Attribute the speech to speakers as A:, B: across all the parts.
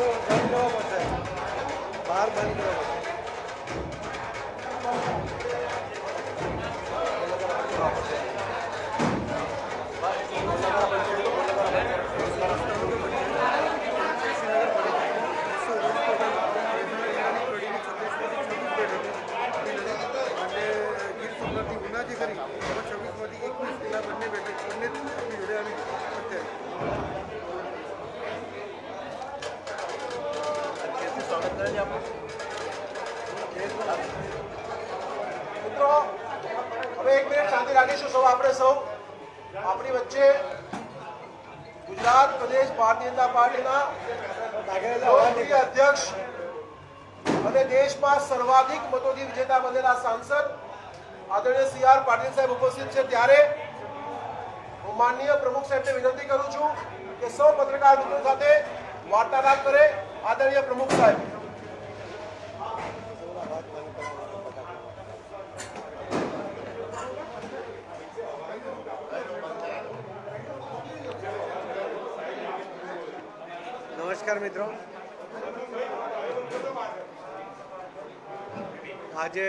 A: બંધ લેવો પડશે, બહાર બંધ લેવો પડશે. મિત્રો હવે 1 મિનિટ શાંતિ રાખીશું સૌ. આપણે સૌ આપણી વચ્ચે ગુજરાત પ્રદેશ ભારતીય જનતા પાર્ટીના લોકપ્રિય અધ્યક્ષ અને દેશમાં સર્વાધિક મતોથી વિજેતા બનેલા સાંસદ આદરણીય CR પાટીલ સાહેબ ઉપસ્થિત છે. ત્યારે હું માનનીય પ્રમુખ સાહેબને વિનંતી કરું છું કે સૌ પત્રકાર મિત્રો સાથે વાર્તાલાપ કરે. આદરણીય પ્રમુખ સાહેબ. નમસ્કાર મિત્રો. આજે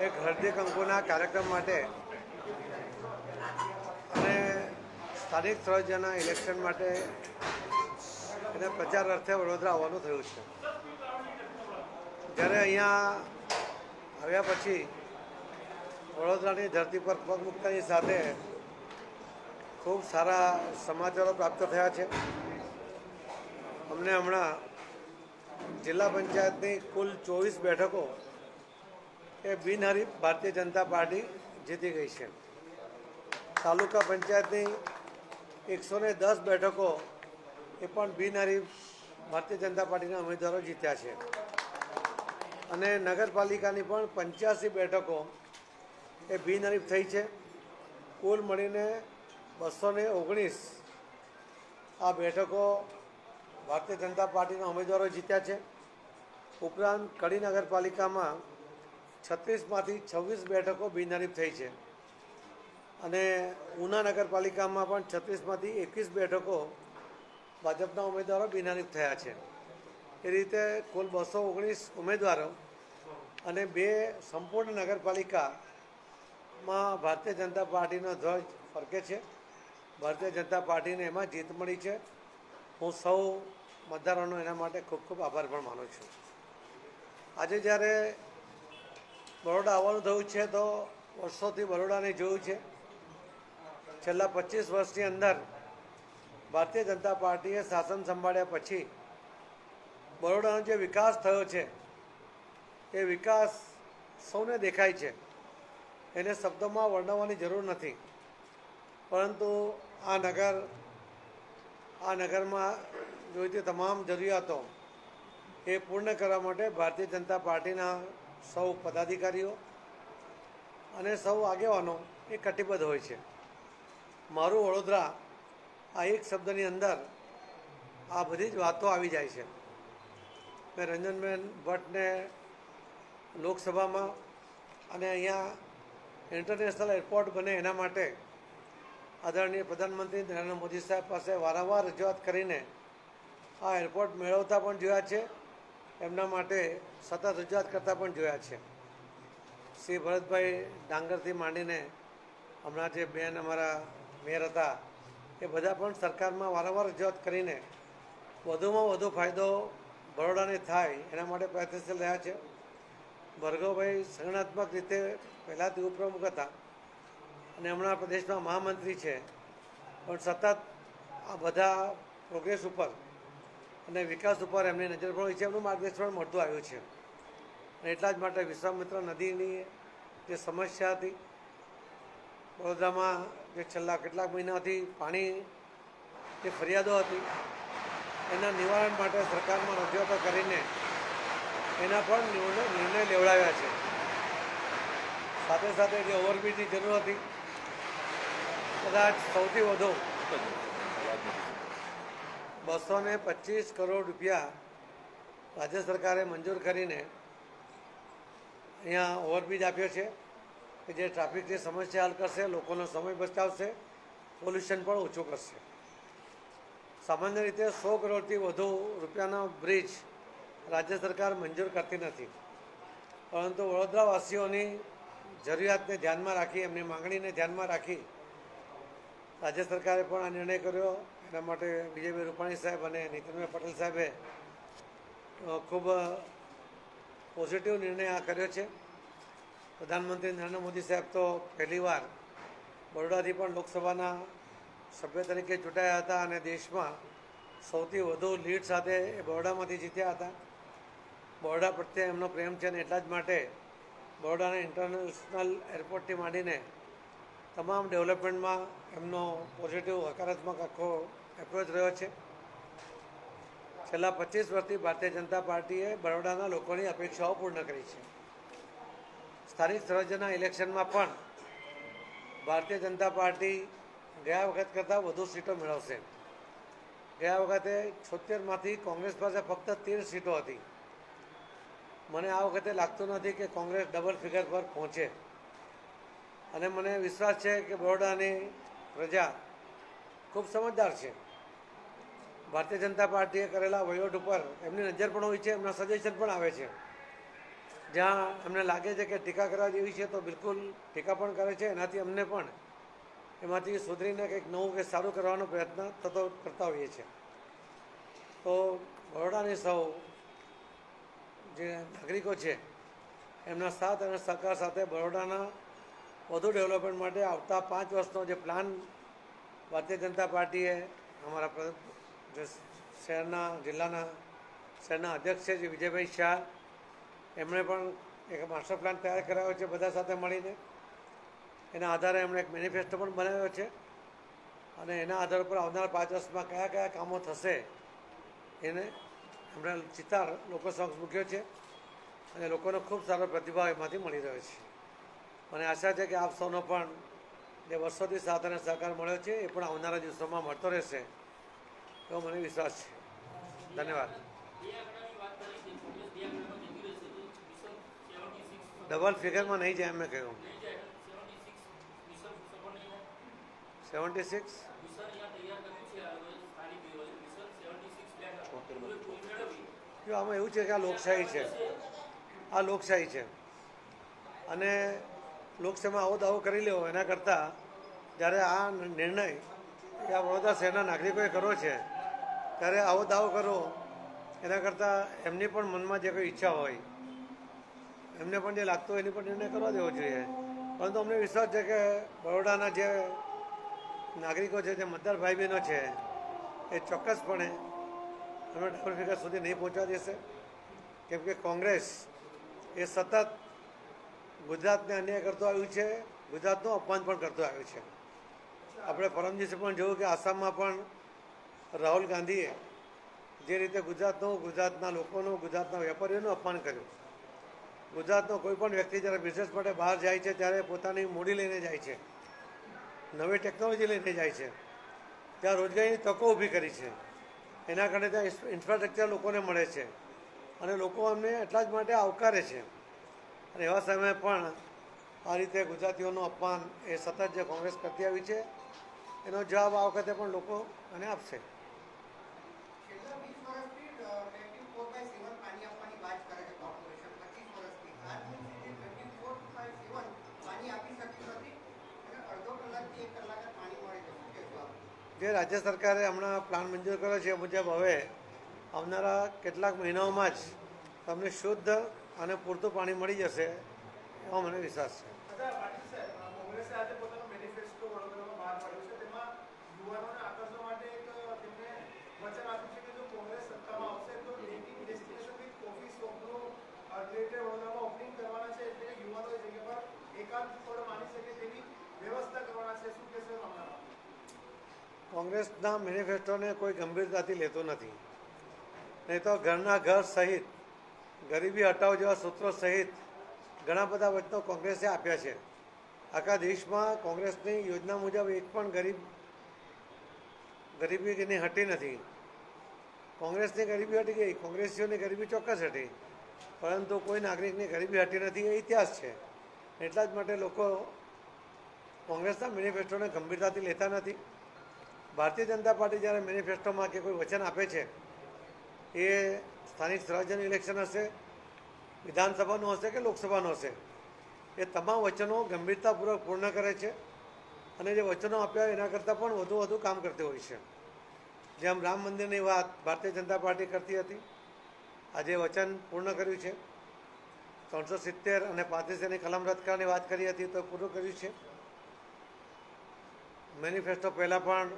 A: એક હળદી કંકુના કાર્યક્રમ માટે અને સ્થાનિક સ્વરાજ્યના ઇલેક્શન માટે એને પ્રચાર અર્થે વડોદરા આવવાનું થયું છે. જ્યારે અહીંયા આવ્યા પછી વડોદરાની ધરતી પર પગ મૂકતાની સાથે ખૂબ સારા સમાચારો પ્રાપ્ત થયા છે. અમને હમણાં જિલ્લા પંચાયતની કુલ 24 બેઠકો એ બિનહરીફ ભારતીય જનતા પાર્ટી જીતી ગઈ છે. તાલુકા પંચાયતની 110 બેઠકો એ પણ બિનહરીફ ભારતીય જનતા પાર્ટીના ઉમેદવારો જીત્યા છે. અને નગરપાલિકાની પણ 85 બેઠકો એ બિનહરીફ થઈ છે. કુલ મળીને 219 આ બેઠકો ભારતીય જનતા પાર્ટીના ઉમેદવારો જીત્યા છે. ઉપરાંત કડી નગરપાલિકામાં 36માંથી 26 બેઠકો બિનહરીફ થઈ છે. અને ઉના નગરપાલિકામાં પણ 36માંથી 21 બેઠકો ભાજપના ઉમેદવારો બિનહરીફ થયા છે. એ રીતે કુલ 219 ઉમેદવારો અને 2 સંપૂર્ણ નગરપાલિકામાં ભારતીય જનતા પાર્ટીનો ધ્વજ ફરકે છે. ભારતીય જનતા પાર્ટીને એમાં જીત મળી છે. હું સૌ મતદારોનો એના માટે ખૂબ ખૂબ આભાર પણ માનું છું. આજે જ્યારે બરોડા આવવાનું થયું છે તો વર્ષોથી બરોડાને જોયું છે. છેલ્લા 25 વર્ષની અંદર ભારતીય જનતા પાર્ટીએ શાસન સંભાળ્યા પછી બરોડાનો જે વિકાસ થયો છે એ વિકાસ સૌને દેખાય છે. એને શબ્દોમાં વર્ણવવાની જરૂર નથી. પરંતુ આ નગરમાં જોઈતી તમામ જરૂરિયાતો એ પૂર્ણ કરવા માટે ભારતીય જનતા પાર્ટીના સૌ પદાધિકારીઓ અને સૌ આગેવાનો એ કટિબદ્ધ હોય છે. મારું વડોદરા આ એક શબ્દની અંદર આ બધી જ વાતો આવી જાય છે. મેં રંજનબેન ભટ્ટને લોકસભામાં અને અહીંયા ઇન્ટરનેશનલ એરપોર્ટ બને એના માટે આદરણીય પ્રધાનમંત્રી નરેન્દ્ર મોદી સાહેબ પાસે વારંવાર રજૂઆત કરીને આ એરપોર્ટ મેળવતા પણ જોયા છે. એમના માટે સતત રજૂઆત કરતા પણ જોયા છે. શ્રી ભરતભાઈ ડાંગરથી માંડીને હમણાં જે બેન અમારા મેયર હતા એ બધા પણ સરકારમાં વારંવાર રજૂઆત કરીને વધુમાં વધુ ફાયદો બરોડાને થાય એના માટે પ્રયત્નશીલ રહ્યા છે. ભર્ગવભાઈ સંગઠનાત્મક રીતે પહેલાંથી ઉપપ્રમુખ હતા અને હમણાં પ્રદેશમાં મહામંત્રી છે. પણ સતત આ બધા પ્રોગ્રેસ ઉપર અને વિકાસ ઉપર એમની નજર પણ હોય છે. એમનું માર્ગદર્શન મળતું આવ્યું છે. અને એટલા જ માટે વિશ્વામિત્ર નદીની જે સમસ્યા હતી વડોદરામાં, જે છેલ્લા કેટલાક મહિનાથી પાણી જે ફરિયાદો હતી એના નિવારણ માટે સરકારમાં રજૂઆતો કરીને એના પણ નિર્ણય લેવડાવ્યા છે. સાથે સાથે જે ઓવરબ્રિજની જરૂર હતી કદાચ સૌથી વધુ 225 કરોડ રૂપિયા રાજ્ય સરકારે મંજૂર કરીને અહીંયા ઓવરબ્રિજ આપ્યો છે કે જે ટ્રાફિકની સમસ્યા હલ કરશે, લોકોનો સમય બચાવશે, પોલ્યુશન પણ ઓછું કરશે. સામાન્ય રીતે 100 કરોડથી વધુ રૂપિયાનો બ્રિજ રાજ્ય સરકાર મંજૂર કરતી નથી, પરંતુ વડોદરાવાસીઓની જરૂરિયાતને ધ્યાનમાં રાખી, એમની માંગણીને ધ્યાનમાં રાખી રાજ્ય સરકારે પણ આ નિર્ણય કર્યો. એના માટે વિજયભાઈ રૂપાણી સાહેબ અને નીતિનભાઈ પટેલ સાહેબે ખૂબ પોઝિટિવ નિર્ણય આ કર્યો છે. પ્રધાનમંત્રી નરેન્દ્ર મોદી સાહેબ તો પહેલીવાર બરોડાથી પણ લોકસભાના સભ્ય તરીકે ચૂંટાયા હતા અને દેશમાં સૌથી વધુ લીડ સાથે એ બરોડામાંથી જીત્યા હતા. બરોડા પ્રત્યે એમનો પ્રેમ છે અને એટલા જ માટે બરોડાના ઇન્ટરનેશનલ એરપોર્ટથી માંડીને તમામ ડેવલપમેન્ટમાં એમનો પોઝિટિવ હકારાત્મક આખો એપ્રોચ રહ્યો છે. છેલ્લા 25 વર્ષથી ભારતીય જનતા પાર્ટીએ બરોડાના લોકોની અપેક્ષાઓ પૂર્ણ કરી છે. સ્થાનિક સ્વરાજ્યના ઇલેક્શનમાં પણ ભારતીય જનતા પાર્ટી ગયા વખત કરતાં વધુ સીટો મેળવશે. ગયા વખતે 76માંથી કોંગ્રેસ પાસે ફક્ત 13 સીટો હતી. મને આ વખતે લાગતું નથી કે કોંગ્રેસ ડબલ ફિગર પર પહોંચે અને મને વિશ્વાસ છે કે બરોડાની પ્રજા ખૂબ સમજદાર છે. ભારતીય જનતા પાર્ટીએ કરેલા વહીવટ ઉપર એમની નજર પણ હોય છે, એમના સજેશન પણ આવે છે. જ્યાં એમને લાગે છે કે ટીકા કરવા જેવી છે તો બિલકુલ ટીકા પણ કરે છે. એનાથી અમને પણ એમાંથી સુધરીને કંઈક નવું કે સારું કરવાનો પ્રયત્ન કરતા હોઈએ છીએ. તો બરોડાની સૌ જે નાગરિકો છે એમના સાથ અને સહકાર સાથે બરોડાના વધુ ડેવલપમેન્ટ માટે આવતા 5 વર્ષનો જે પ્લાન ભારતીય જનતા પાર્ટીએ અમારા જે શહેરના અધ્યક્ષ છે જે વિજયભાઈ શાહ, એમણે પણ એક માસ્ટર પ્લાન તૈયાર કરાવ્યો છે બધા સાથે મળીને. એના આધારે એમણે એક મેનિફેસ્ટો પણ બનાવ્યો છે અને એના આધાર પર આવનાર 5 વર્ષમાં કયા કયા કામો થશે એને એમણે ચિતાર લોકો સમક્ષ મૂક્યો છે અને લોકોનો ખૂબ સારો પ્રતિભાવ એમાંથી મળી રહ્યો છે. મને આશા છે કે આપ સૌનો પણ જે વર્ષોથી સાથ અને સહકાર મળ્યો છે એ પણ આવનારા દિવસોમાં મળતો રહેશે એવો મને વિશ્વાસ છે. ધન્યવાદ. ડબલ ફિગરમાં નહીં જાય એમ મેં કહ્યું. 76 જો આમાં એવું છે કે આ લોકશાહી છે અને લોકસભામાં આવો દાવો કરી લેવો એના કરતાં જ્યારે આ નિર્ણય એ આ વડોદરા શહેરના નાગરિકોએ કર્યો છે ત્યારે આવો દાવો કરવો એના કરતાં એમની પણ મનમાં જે કોઈ ઈચ્છા હોય, એમને પણ જે લાગતું હોય એની પણ નિર્ણય કરવા દેવો જોઈએ. પરંતુ અમને વિશ્વાસ છે કે બરોડાના જે નાગરિકો છે, જે મતદાર ભાઈ બહેનો છે એ ચોક્કસપણે એમને ડબલ ફિગર સુધી નહીં પહોંચવા દેશે. કેમ કે કોંગ્રેસ એ સતત ગુજરાતને અન્યાય કરતો આવ્યું છે, ગુજરાતનું અપમાન પણ કરતો આવ્યું છે. આપણે પરમ દિવસે પણ જોયું કે આસામમાં પણ રાહુલ ગાંધીએ જે રીતે ગુજરાતના લોકોનું, ગુજરાતના વેપારીઓનું અપમાન કર્યું. ગુજરાતનો કોઈ પણ વ્યક્તિ જ્યારે બિઝનેસ માટે બહાર જાય છે ત્યારે પોતાની મૂડી લઈને જાય છે, નવી ટેકનોલોજી લઈને જાય છે, ત્યાં રોજગારીની તકો ઊભી કરી છે. એના કારણે ત્યાં ઇન્ફ્રાસ્ટ્રક્ચર લોકોને મળે છે અને લોકો અમને એટલા જ માટે આવકારે છે. અને એવા સમયે પણ આ રીતે ગુજરાતીઓનું અપમાન એ સતત જે કોંગ્રેસ કરતી આવી છે એનો જવાબ આ વખતે પણ લોકો એને આપશે. જે રાજ્ય સરકારે હમણાં પ્લાન મંજૂર કર્યો છે એ મુજબ હવે આવનારા કેટલાક મહિનાઓમાં જ તમને શુદ્ધ અને પૂરતું પાણી મળી જશે એવો મને વિશ્વાસ છે. કોંગ્રેસના મેનિફેસ્ટોને કોઈ ગંભીરતાથી લેતું નથી. નહીં તો ઘરના ઘર સહિત, ગરીબી હટાવો જેવા સૂત્રો સહિત ઘણા બધા વચનો કોંગ્રેસે આપ્યા છે. આખા દેશમાં કોંગ્રેસની યોજના મુજબ એક પણ ગરીબીની હટી નથી. કોંગ્રેસની ગરીબી હટી ગઈ, કોંગ્રેસીઓની ગરીબી ચોક્કસ હટી, પરંતુ કોઈ નાગરિકની ગરીબી હટી નથી એ ઇતિહાસ છે. એટલા જ માટે લોકો કોંગ્રેસના મેનિફેસ્ટોને ગંભીરતાથી લેતા નથી. ભારતીય જનતા પાર્ટી જ્યારે મેનિફેસ્ટોમાં કે કોઈ વચન આપે છે એ સ્થાનિક સ્વરાજ્યનું ઇલેક્શન હશે, વિધાનસભાનું હશે કે લોકસભાનું હશે, એ તમામ વચનો ગંભીરતાપૂર્વક પૂર્ણ કરે છે અને જે વચનો આપ્યા એના કરતાં પણ વધુ કામ કરતી હોય છે. જેમ રામ મંદિરની વાત ભારતીય જનતા પાર્ટી કરતી હતી, આજે વચન પૂર્ણ કર્યું છે. 370 અને 35 કલમ રદ કરવાની વાત કરી હતી તો પૂરું કર્યું છે. મેનિફેસ્ટો પહેલાં પણ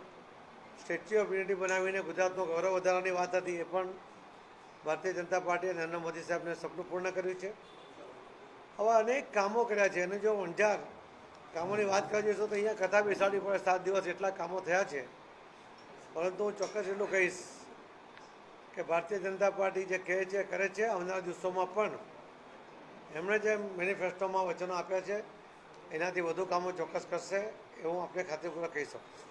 A: સ્ટેચ્યુ ઓફ યુનિટી બનાવીને ગુજરાતનું ગૌરવ વધારવાની વાત હતી, એ પણ ભારતીય જનતા પાર્ટીએ નરેન્દ્ર મોદી સાહેબને સપનું પૂર્ણ કર્યું છે. આવા અનેક કામો કર્યા છે અને જો વંજાર કામોની વાત કરી જઈશું તો અહીંયા કથા બેસાડવી પડે, 7 દિવસ એટલા કામો થયા છે. પરંતુ હું ચોક્કસ એટલું કહીશ કે ભારતીય જનતા પાર્ટી જે કહે છે કરે છે, આવનારા દિવસોમાં પણ એમણે જે મેનિફેસ્ટોમાં વચનો આપ્યા છે એનાથી વધુ કામો ચોક્કસ કરશે એવું આપણે ખાતરીપૂર્વક કહી શકું છું.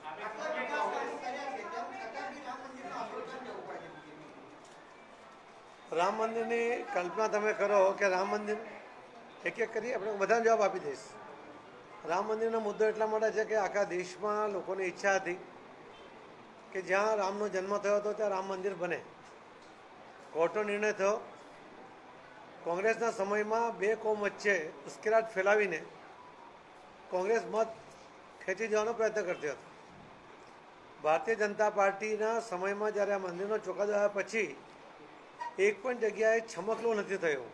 A: રામ મંદિરની કલ્પના તમે કરો કે રામ મંદિર એક કરી આપણે બધાને જવાબ આપી દઈશ. રામ મંદિરનો મુદ્દો એટલા માટે છે કે આખા દેશમાં લોકોની ઈચ્છા હતી કે જ્યાં રામનો જન્મ થયો હતો ત્યાં રામ મંદિર બને. કોર્ટનો નિર્ણય થયો. કોંગ્રેસના સમયમાં બે કોમ વચ્ચે ઉશ્કેરાટ ફેલાવીને કોંગ્રેસ મત ખેંચી જવાનો પ્રયત્ન કરતી હતી. ભારતીય જનતા પાર્ટીના સમયમાં જ્યારે આ મંદિરનો ચુકાદો આવ્યા પછી એક પણ જગ્યાએ છમકલો નથી થયો.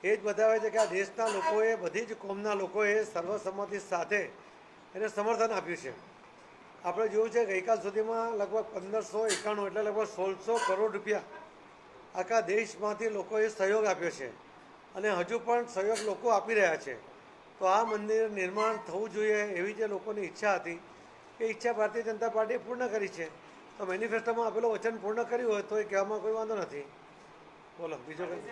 A: એ જ બતાવે છે કે આ દેશના લોકોએ, બધી જ કોમના લોકોએ સર્વસંમતિ સાથે એને સમર્થન આપ્યું છે. આપણે જોયું છે ગઈકાલ સુધીમાં લગભગ 1591 એટલે લગભગ 1600 કરોડ રૂપિયા આખા દેશમાંથી લોકોએ સહયોગ આપ્યો છે અને હજુ પણ સહયોગ લોકો આપી રહ્યા છે. તો આ મંદિર નિર્માણ થવું જોઈએ એવી જે લોકોની ઈચ્છા હતી એ ઈચ્છા ભારતીય જનતા પાર્ટીએ પૂર્ણ કરી છે. તો મેનિફેસ્ટોમાં આપેલું વચન પૂર્ણ કર્યું હોય તો એ કહેવામાં કોઈ વાંધો નથી. બોલો બીજો કંઈ?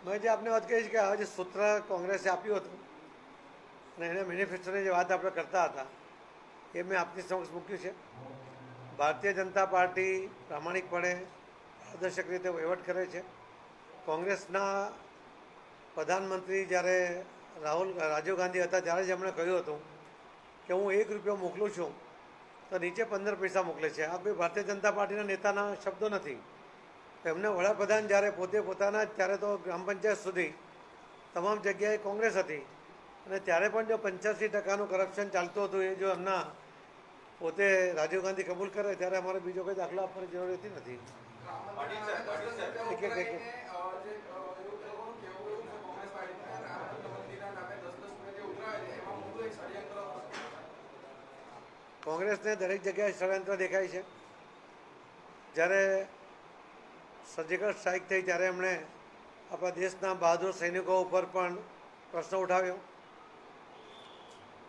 A: મેં જે આપને વાત કહી કે આ જે સૂત્ર કોંગ્રેસે આપ્યું હતું અને એને મેનિફેસ્ટોની જે વાત આપણે કરતા હતા એ મેં આપની સમક્ષ મૂક્યું છે. ભારતીય જનતા પાર્ટી પ્રામાણિકપણે પારદર્શક રીતે વહીવટ કરે છે. કોંગ્રેસના પ્રધાનમંત્રી જ્યારે રાજીવ ગાંધી હતા ત્યારે જ એમણે કહ્યું હતું કે હું 1 રૂપિયો મોકલું છું તો નીચે 15 પૈસા મોકલે છે. આ કોઈ ભારતીય જનતા પાર્ટીના નેતાના શબ્દો નથી. એમને વડાપ્રધાન જ્યારે પોતે પોતાના ત્યારે તો ગ્રામ પંચાયત સુધી તમામ જગ્યાએ કોંગ્રેસ હતી અને ત્યારે પણ જો 85% કરપ્શન ચાલતું હતું એ જો એમના પોતે રાજીવ ગાંધી કબૂલ કરે ત્યારે અમારે બીજો કોઈ દાખલો આપવાની જરૂર રહેતી નથી. કોંગ્રેસને દરેક જગ્યાએ ષડયંત્ર દેખાય છે. જ્યારે સર્જિકલ સ્ટ્રાઇક થઈ ત્યારે એમણે આપણા દેશના બહાદુર સૈનિકો ઉપર પણ પ્રશ્ન ઉઠાવ્યો.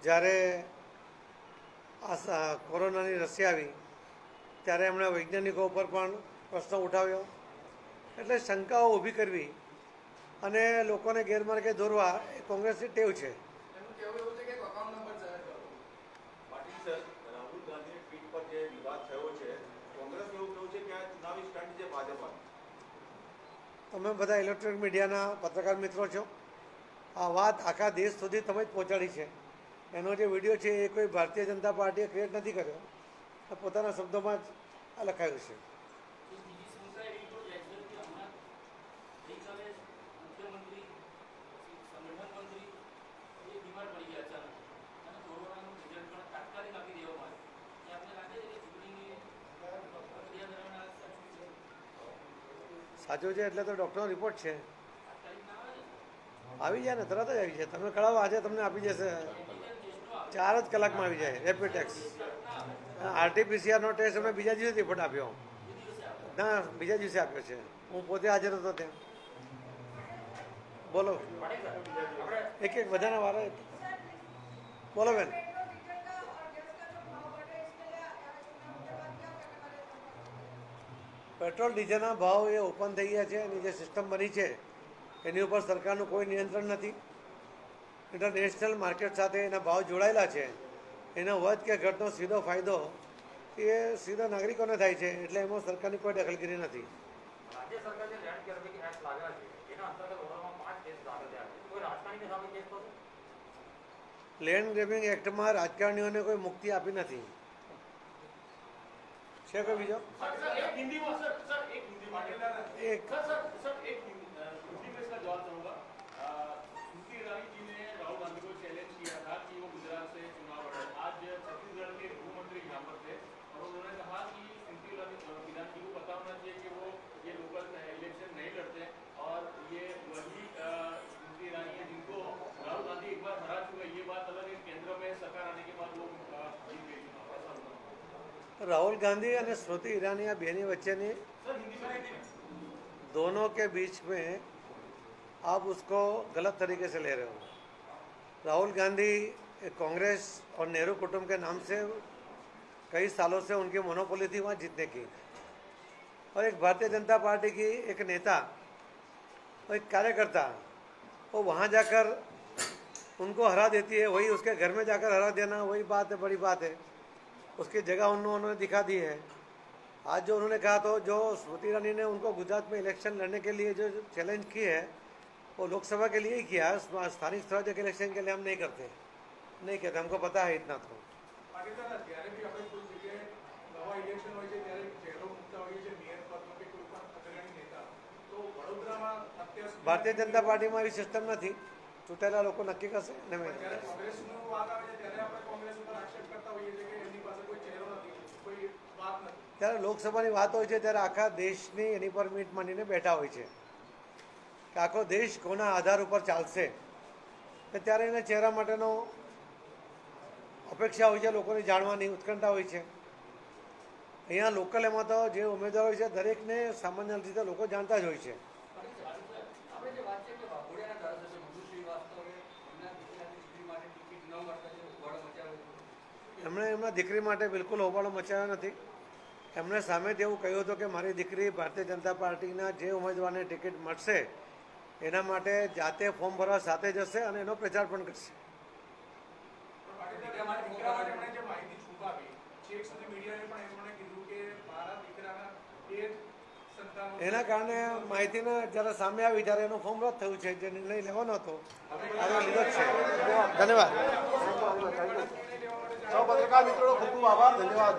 A: જ્યારે આ કોરોનાની રસી આવી ત્યારે એમણે વૈજ્ઞાનિકો ઉપર પણ પ્રશ્ન ઉઠાવ્યો. એટલે શંકાઓ ઊભી કરવી અને લોકોને ગેરમાર્ગે દોરવા એ કોંગ્રેસની ટેવ છે. તમે બધા ઇલેક્ટ્રોનિક મીડિયાના પત્રકાર મિત્રો છો. આ વાત આખા દેશ સુધી તમે જ પહોંચાડી છે. એનો જે વિડીયો છે એ કોઈ ભારતીય જનતા પાર્ટીએ ક્રિએટ નથી કર્યો, પોતાના શબ્દોમાં જ આ લખાયું છે. સાચું છે એટલે તો ડૉક્ટરનો રિપોર્ટ છે. આવી જાય ને તરત જ આવી જાય. તમે કઢાવો આજે તમને આપી જશે, 4 જ કલાકમાં આવી જાય. રેપિડ ટેસ્ટ RT-PCR ટેસ્ટ અમે બીજા દિવસે રિપોર્ટ આપ્યો. ના, બીજા દિવસે આપ્યો છે. હું પોતે હાજર હતો ત્યાં. બોલો એક બધાના વારે બોલો બેન. પેટ્રોલ ડીઝલના ભાવ એ ઓપન થઈ ગયા છે. એની જે સિસ્ટમ બની છે એની ઉપર સરકારનું કોઈ નિયંત્રણ નથી. ઇન્ટરનેશનલ માર્કેટ સાથે એના ભાવ જોડાયેલા છે. એનો વધ કે ઘટનો સીધો ફાયદો એ સીધા નાગરિકોને થાય છે. એટલે એમાં સરકારની કોઈ દખલગીરી નથી. લેન્ડ ગ્રેબિંગ એક્ટમાં રાજકારણીઓને કોઈ મુક્તિ આપી નથી. છે કોઈ બીજો? એક राहुल गांधी और स्मृति ईरानी बेनी बच्चे ने दोनों के बीच में आप उसको गलत तरीके से ले रहे हो. राहुल गांधी कांग्रेस और नेहरू कुटुंब के नाम से कई सालों से उनकी मोनोपोली थी वहाँ जीतने की, और एक भारतीय जनता पार्टी की एक नेता और एक कार्यकर्ता वो वहाँ जाकर उनको हरा देती है. वही उसके घर में जाकर हरा देना वही बात है, बड़ी बात है. उसकी जगह उन्होंने दिखा दी है. आज जो उन्होंने कहा तो जो स्मृति ईरानी ने उनको गुजरात में इलेक्शन लड़ने के लिए जो चैलेंज की है वो लोकसभा के लिए ही किया है. स्थानिक स्वराज्य के इलेक्शन के लिए हम नहीं करते, हमको पता है इतना. तो ભારતીય જનતા પાર્ટીમાં એવી સિસ્ટમ નથી. ચૂંટાયેલા લોકો નક્કી કરશે. ત્યારે લોકસભાની વાત હોય છે ત્યારે આખા દેશની એની પર મીટ માંડીને બેઠા હોય છે કે આખો દેશ કોના આધાર ઉપર ચાલશે, ત્યારે એના ચહેરા માટેનો અપેક્ષા હોય છે, લોકોને જાણવાની ઉત્કંઠા હોય છે. અહીંયા લોકલ એમાં તો જે ઉમેદવાર હોય છે દરેકને સામાન્ય રીતે લોકો જાણતા જ હોય છે. એમણે એમના દીકરી માટે બિલકુલ હોબાળો મચાવ્યો નથી. એમણે સામેથી એવું કહ્યું હતું કે મારી દીકરી ભારતીય જનતા પાર્ટીના જે ઉમેદવારને ટિકિટ મળશે એના માટે જાતે ફોર્મ ભરવા સાથે જશે અને એનો પ્રચાર પણ કરશે. એના કારણે માહિતીને જ્યારે સામે આવી ત્યારે એનું ફોર્મ રદ થયું છે. જે નિર્ણય લેવાનો હતો આગળ લીધો જ છે. ધન્યવાદ. સૌ પત્રકાર મિત્રો ખૂબ ખૂબ આભાર. ધન્યવાદ.